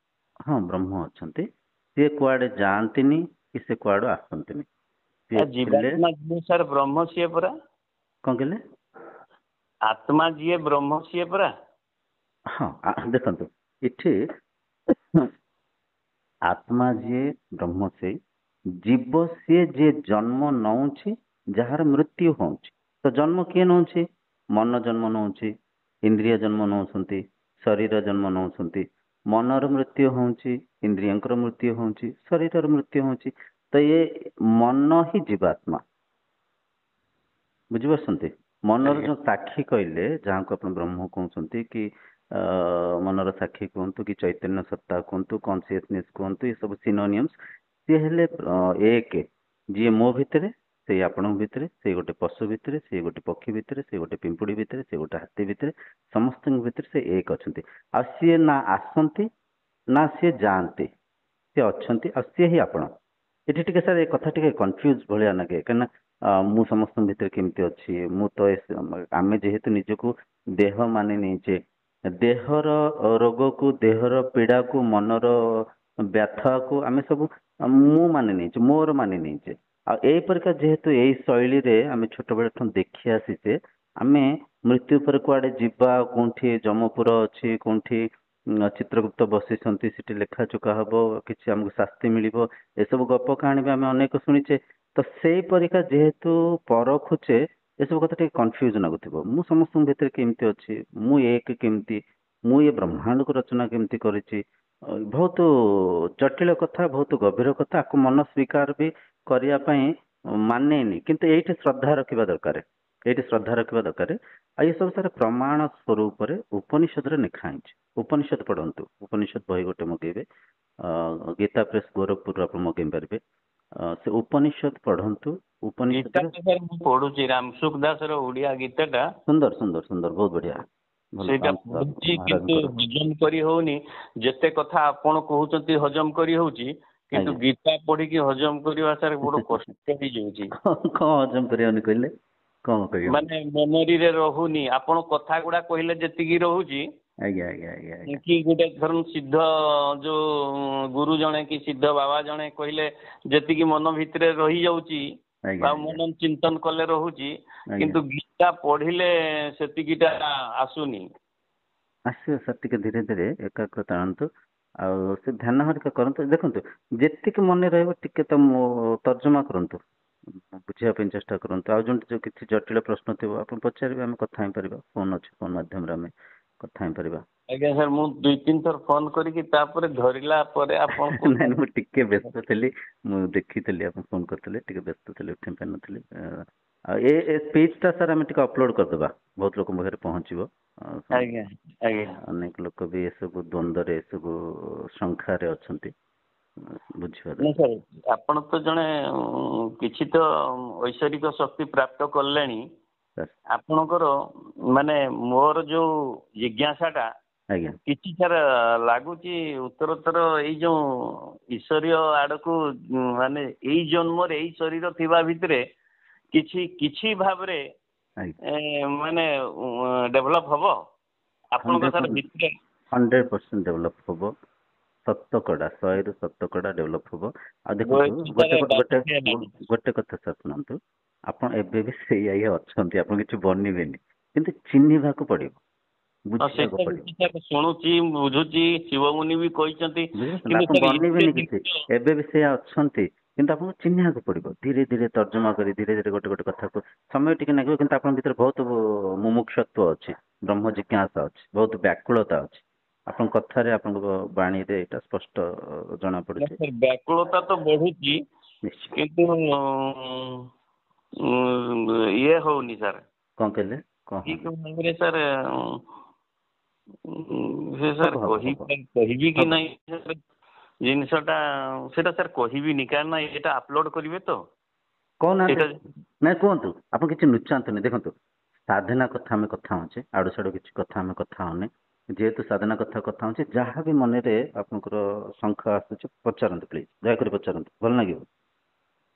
ହଁ ବ୍ରହ୍ମ ଅଛନ୍ତି ସିଏ କୁଆଡେ ଯାଆନ୍ତିନି କି ସେ କୁଆଡେ ଆସନ୍ତିନି। ଜୀବାତ୍ମା ଯିଏ ସାର୍ ବ୍ରହ୍ମ ସିଏ ପରା। କଣ କହିଲେ? ଆତ୍ମା ଯିଏ ବ୍ରହ୍ମ ସିଏ ପରା। ହଁ ଦେଖନ୍ତୁ ଏଠି ଆତ୍ମା ଯିଏ ବ୍ରହ୍ମ ସେଇ ଜୀବ ସିଏ ଯିଏ ଜନ୍ମ ନଉଛି ଯାହାର ମୃତ୍ୟୁ ହଉଛି। ତ ଜନ୍ମ କିଏ ନଉଛି? ମନ ଜନ୍ମ ନଉଛି ଇନ୍ଦ୍ରିୟ ଜନ୍ମ ନଉଛନ୍ତି ଶରୀର ଜନ୍ମ ନଉଛନ୍ତି ମନର ମୃତ୍ୟୁ ହଉଛି ଇନ୍ଦ୍ରିୟଙ୍କର ମୃତ୍ୟୁ ହଉଛି ଶରୀରର ମୃତ୍ୟୁ ହଉଛି। ତ ଏ ମନ ହିଁ ଜୀବାତ୍ମା ବୁଝିପାରୁଛନ୍ତି। ମନର ଯୋଉ ସାକ୍ଷୀ କହିଲେ ଯାହାକୁ ଆପଣ ବ୍ରହ୍ମ କହୁଛନ୍ତି କି ମନର ସାକ୍ଷୀ କୁହନ୍ତୁ କି ଚୈତନ୍ୟ ସତ୍ତା କୁହନ୍ତୁ କନସିୟସନେସ୍ କୁହନ୍ତୁ ଏ ସବୁ ସିନୋନିୟମ୍ସ ସିଏ ହେଲେ ଏକ ଯିଏ ମୋ ଭିତରେ ସେଇ ଆପଣଙ୍କ ଭିତରେ ସେଇ ଗୋଟେ ପଶୁ ଭିତରେ ସେଇ ଗୋଟେ ପକ୍ଷୀ ଭିତରେ ସେଇ ଗୋଟେ ପିମ୍ପୁଡ଼ି ଭିତରେ ସେଇ ଗୋଟେ ହାତୀ ଭିତରେ ସମସ୍ତଙ୍କ ଭିତରେ ସେ ଏକ ଅଛନ୍ତି। ଆଉ ସିଏ ନା ଆସନ୍ତି ନା ସିଏ ଯାଆନ୍ତି ସିଏ ଅଛନ୍ତି ଆଉ ସିଏ ହିଁ ଆପଣ। ଏଠି ଟିକେ ସାର୍ ଏ କଥା ଟିକେ କନଫ୍ୟୁଜ ଭଳିଆ ଲାଗେ କାହିଁକିନା ମୁଁ ସମସ୍ତଙ୍କ ଭିତରେ କେମିତି ଅଛି ମୁଁ ତ ଆମେ ଯେହେତୁ ନିଜକୁ ଦେହ ମାନି ନେଇଛେ ଦେହର ରୋଗକୁ ଦେହର ପୀଡ଼ାକୁ ମନର ବ୍ୟଥାକୁ ଆମେ ସବୁ ମୁଁ ମାନି ନେଇଛେ ମୋର ମାନି ନେଇଛେ। ଆଉ ଏଇପରିକା ଯେହେତୁ ଏଇ ଶୈଳୀରେ ଆମେ ଛୋଟବେଳଠୁ ଦେଖି ଆସିଛେ ଆମେ ମୃତ୍ୟୁ ପରେ କୁଆଡେ ଯିବା କୋଉଠି ଯମପୁର ଅଛି କୋଉଠି ଚିତ୍ରଗୁପ୍ତ ବସିଛନ୍ତି ସେଠି ଲେଖା ଚୁକା ହବ କିଛି ଆମକୁ ଶାସ୍ତି ମିଳିବ ଏସବୁ ଗପ କାହାଣୀ ବି ଆମେ ଅନେକ ଶୁଣିଛେ। ତ ସେଇ ପରିକା ଯେହେତୁ ପରଖୁଛେ ଏସବୁ କଥା ଟିକେ କନଫ୍ୟୁଜ ଲାଗୁଥିବ ମୁଁ ସମସ୍ତଙ୍କ ଭିତରେ କେମିତି ଅଛି ମୁଁ ଏକ କେମିତି ମୁଁ ଏ ବ୍ରହ୍ମାଣ୍ଡକୁ ରଚନା କେମିତି କରିଛି ବହୁତ ଜଟିଳ କଥା ବହୁତ ଗଭୀର କଥା ଆକୁ ମନ ସ୍ୱୀକାର ବି କରିବା ପାଇଁ ମାନେନି କିନ୍ତୁ ଏଇଠି ଶ୍ରଦ୍ଧା ରଖିବା ଦରକାର ଏଇଠି ଶ୍ରଦ୍ଧା ରଖିବା ଦରକାର। ଆଉ ଏସବୁ ସାର ପ୍ରମାଣ ସ୍ୱରୂପରେ ଉପନିଷଦରେ ଲେଖା ହେଇଛି। ଉପନିଷଦ ପଢନ୍ତୁ ଉପନିଷଦ ବହି ଗୋଟେ ମଗେଇବେ ଗୀତା ପ୍ରେସ ଗୋରଖପୁର ଆପଣ ମଗେଇ ପାରିବେ ସେ ଉପନିଷଦ ପଢନ୍ତୁ। ଉପନିଷଦ ମୁଁ ପଢୁଛି ରାମସୁଖ ଦାସର ଓଡିଆ ଗୀତାଟା ସୁନ୍ଦର ସୁନ୍ଦର ସୁନ୍ଦର ବହୁତ ବଢିଆ ସେଇଟା ପଢୁଛି କିନ୍ତୁ ହଜମ କରି ହଉନି ଯେତେ କଥା ଆପଣ କହୁଛନ୍ତି ହଜମ କରି ହଉଛି କିନ୍ତୁ ଗୀତା ପଢିକି ହଜମ କରିବା ସାର୍ ବଡ କଷ୍ଟ ହେଇଯାଉଛି। କଣ ହଜମ କରିବନି କହିଲେ କଣ କରିବ ମାନେ ମେମୋରିରେ ରହୁନି ଆପଣ କଥା ଗୁଡା କହିଲେ ଯେତିକି ରହୁଛି ଆଜ୍ଞା ଆଜ୍ଞା ଆଜ୍ଞା କି ଗୋଟେ ଧର ସିଦ୍ଧ ଯୋଉ ଗୁରୁ ଜଣେ କି ସିଦ୍ଧ ବାବା ଜଣେ କହିଲେ ଯେତିକି ମନ ଭିତରେ ରହିଯାଉଛି ବା ମନ ଚିନ୍ତନ କଲେ ରହୁଛି କିନ୍ତୁ ଗୀତା ପଢିଲେ ସେତିକିଟା ଆସୁନି। ଆସିବ ସାର୍ ଟିକେ ଧୀରେ ଧୀରେ ଏକାଗ୍ରତା ଆଣନ୍ତୁ ଆଉ ସେ ଧ୍ୟାନ ହରିକା କରନ୍ତୁ। ଦେଖନ୍ତୁ ଯେତିକି ମନେ ରହିବ ଟିକେ ତ ତର୍ଜମା କରନ୍ତୁ ବୁଝିବା ପାଇଁ ଚେଷ୍ଟା କରନ୍ତୁ। ଆଉ ଯୋଉ କିଛି ଜଟିଳ ପ୍ରଶ୍ନ ଥିବ ଆପଣ ପଚାରିବେ ଆମେ କଥା ହେଇପାରିବା ଫୋନ ଅଛି ଫୋନ ମାଧ୍ୟମରେ ଆମେ କଥା ହେଇପାରିବା। ଆଜ୍ଞା ସାର୍ ମୁଁ 2-3 ଥର ଫୋନ କରିକି ତାପରେ ଧରିଲା ପରେ ଆପଣଙ୍କୁ ନାଇଁ ମୁଁ ଟିକେ ବ୍ୟସ୍ତ ଥିଲି ମୁଁ ଦେଖିଥିଲି ଆପଣ ଫୋନ କରିଥିଲେ ଟିକେ ବ୍ୟସ୍ତ ଥିଲି ଉଠେଇ ପାରିନଥିଲି। ଆଉ ଏ ସ୍ପିଚ ଟା ସାର୍ ଆମେ ଟିକେ ଅପଲୋଡ କରିଦେବା ବହୁତ ଲୋକଙ୍କ ପାଖରେ ପହଞ୍ଚିବ। ଆଜ୍ଞା ଆଜ୍ଞା ଅନେକ ଲୋକ ବି ଏସବୁ ଦ୍ୱନ୍ଦ୍ୱରେ ଏସବୁ ସଂଖ୍ୟାରେ ଅଛନ୍ତି ବୁଝିବା। ସାର୍ ଆପଣ ତ ଜଣେ କିଛି ତ ଐଶ୍ୱରିକ ଶକ୍ତି ପ୍ରାପ୍ତ କଲେଣି ଆପଣଙ୍କର ମାନେ ମୋର ଯୋଉ ଜିଜ୍ଞାସାଟା କିଛି ସାର୍ ଲାଗୁଛି ଉତ୍ତରୋତ୍ତର ଏଇ ଯୋଉ ଈଶ୍ୱରୀୟ ଆଡକୁ ମାନେ ଏଇ ଜନ୍ମରେ ଏଇ ଶରୀର ଥିବା ଭିତରେ କିଛି ଭାବରେ ମାନେ ଡେଭଲପ ହବ ଆପଣଙ୍କ ସାର୍ ଭିତରେ 100% ଡେଭଲପ ହବ। ଶତକଡ଼ା 100ରୁ 100% ଡେଭଲପ ହବ। ଆଉ ଦେଖନ୍ତୁ ଗୋଟେ କଥା ସାର୍ ଶୁଣନ୍ତୁ ଆପଣ ଏବେ ବି ସେଇଆ ହିଁ ଅଛନ୍ତି, ଆପଣ କିଛି ବନିବେନି, କିନ୍ତୁ ଚିହ୍ନିବାକୁ ପଡିବ, ବୁଝିବାକୁ ସେଟା ପଡିବ। ବି ସାର୍ ଶୁଣୁଛି ବୁଝୁଛି, ଶିବମୁନି ବି କହିଛନ୍ତି, ବୁଝିପାରୁଛନ୍ତି, କିନ୍ତୁ ଆପଣ ସାର୍ ଏତେ ବନିବେନି କିଛି, ଜିନିଷ ଏବେ ବି ସେଇଆ ଅଛନ୍ତି, କିନ୍ତୁ ଆପଣଙ୍କୁ ଚିହ୍ନିବାକୁ ପଡିବ। ଧୀରେ ଧୀରେ ତର୍ଜମା କରି, ଧୀରେ ଧୀରେ ଗୋଟେ ଗୋଟେ କଥାକୁ ସମୟ ଟିକେ ଲାଗିବ, କିନ୍ତୁ ଆପଣଙ୍କ ଭିତରେ ବହୁତ ମୁମୁକ୍ଷତ୍ଵ ଅଛି, ବ୍ରହ୍ମ ଜିଜ୍ଞାସା ଅଛି, ବହୁତ ବ୍ୟାକୁଳତା ଅଛି। ଆପଣଙ୍କ କଥାରେ, ଆପଣଙ୍କ ବାଣୀରେ ଏଇଟା ସ୍ପଷ୍ଟ ଜଣା ପଡୁଛି। ସାର୍ ବ୍ୟାକୁଳତା ତ ବଢୁଛି, ନିଶ୍ଚୟ। କିନ୍ତୁ ଇଏ ହଉନି ସାର୍। କଣ କହିଲେ? କଣ ଠିକ ଭାବରେ ସାର୍ ସେ ସାର୍ ହବ ହବ ହବ କହିବି କି ହବ। ନାହିଁ ଜିନିଷଟା, ସେଟା ସାର୍ କହିବିନି, କାରଣ ଏଇଟା ଅପଲୋଡ କରିବେ ତ। କହୁନାହାନ୍ତି, ସେଇଟା ନାଇଁ କୁହନ୍ତୁ, ଆପଣ କିଛି ଲୁଚାନ୍ତୁନି। ଦେଖନ୍ତୁ, ସାଧନା କଥା ଆମେ କଥା ହଉଛେ, ଆଡୁ ସାଡୁ କିଛି କଥା ଆମେ କଥା ହଉନେ। ଯେହେତୁ ସାଧନା କଥା କଥା ହଉଛେ, ଯାହା ବି ମନରେ ଆପଣଙ୍କର ଶଙ୍ଖ ଆସୁଛି ପଚାରନ୍ତୁ, ପ୍ଲିଜ ଦୟାକରି ପଚାରନ୍ତୁ, ଭଲ ଲାଗିବ।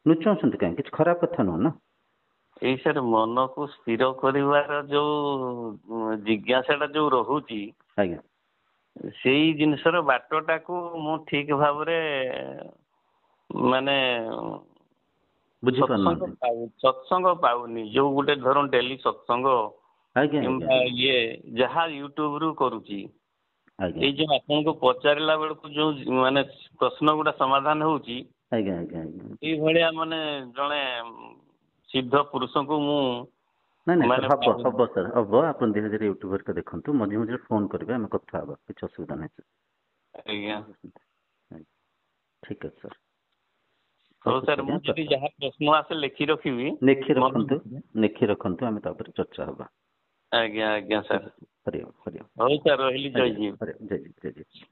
ଲୁଚାଉଛନ୍ତି କାହିଁକି? କିଛି ଖରାପ କଥା ନୁହଁ ନା। ଏଇ ସାର୍ ମନକୁ ସ୍ଥିର କରିବାର ଯୋଉ ଜିଜ୍ଞାସାଟା ଯୋଉ ରହୁଛି, ଆଜ୍ଞା, ସେଇ ଜିନିଷର ବାଟଟାକୁ ମୁଁ ଠିକ ଭାବରେ ମାନେ ବୁଝିପାରୁନାହାନ୍ତି। ସତ୍ସଙ୍ଗ ପାଉନି। ଯୋଉ ଗୋଟେ ଧର ଡେଲି ସତ୍ସଙ୍ଗ ଆଜ୍ଞା ଆଜ୍ଞା କିମ୍ବା ଇଏ ଯାହା ୟୁଟ୍ୟୁବ ରୁ କରୁଛି, ଆଜ୍ଞା ଏଇ ଯୋଉ ଆପଣଙ୍କୁ ପଚାରିଲା ବେଳକୁ ଯୋଉ ମାନେ ପ୍ରଶ୍ନ ଗୁଡା ସମାଧାନ ହଉଛି, ଆଜ୍ଞା ଆଜ୍ଞା ଆଜ୍ଞା। ଏଇଭଳିଆ ମାନେ ଜଣେ ସିଦ୍ଧ ପୁରୁଷଙ୍କୁ ମୁଁ ନାଇଁ ନାଇଁ ସାର୍, ମାନେ ହବ ପାଉନି। ହବ ସାର୍, ହବ। ଆପଣ ଧୀରେ ଧୀରେ ୟୁଟ୍ୟୁବ ହେରିକା ଦେଖନ୍ତୁ, ମଝିରେ ମଝିରେ ଫୋନ କରିବେ, ଆମେ କଥା ହବା, କିଛି ଅସୁବିଧା ନାହିଁ ସାର୍। ଆଜ୍ଞା। ଆଜ୍ଞା, ଠିକ ଅଛି ସାର୍। ହଉ ରଖୁଛି ସାର୍, ମୁଁ ଆଜ୍ଞା, ଯଦି ଧନ୍ୟବାଦ। ଯାହା ପ୍ରଶ୍ନ ଆସେ ଲେଖି ରଖିବି। ଲେଖି ମନେ ରଖନ୍ତୁ, ରଖିବେ। ଲେଖି ରଖନ୍ତୁ, ଆମେ ତାପରେ ଚର୍ଚ୍ଚା ହବା। ଆଜ୍ଞା ଆଜ୍ଞା ଠିକ ସାର୍। ଅଛି, ହରି ଓମ୍, ହରି ଓମ୍। ହଉ ସାର୍, ରହିଲି, ଜୟ ଆଜ୍ଞା, ଜୀ। ହରି ଓମ୍, ଜୟ ଜୀ, ଜୟ ଜୀ।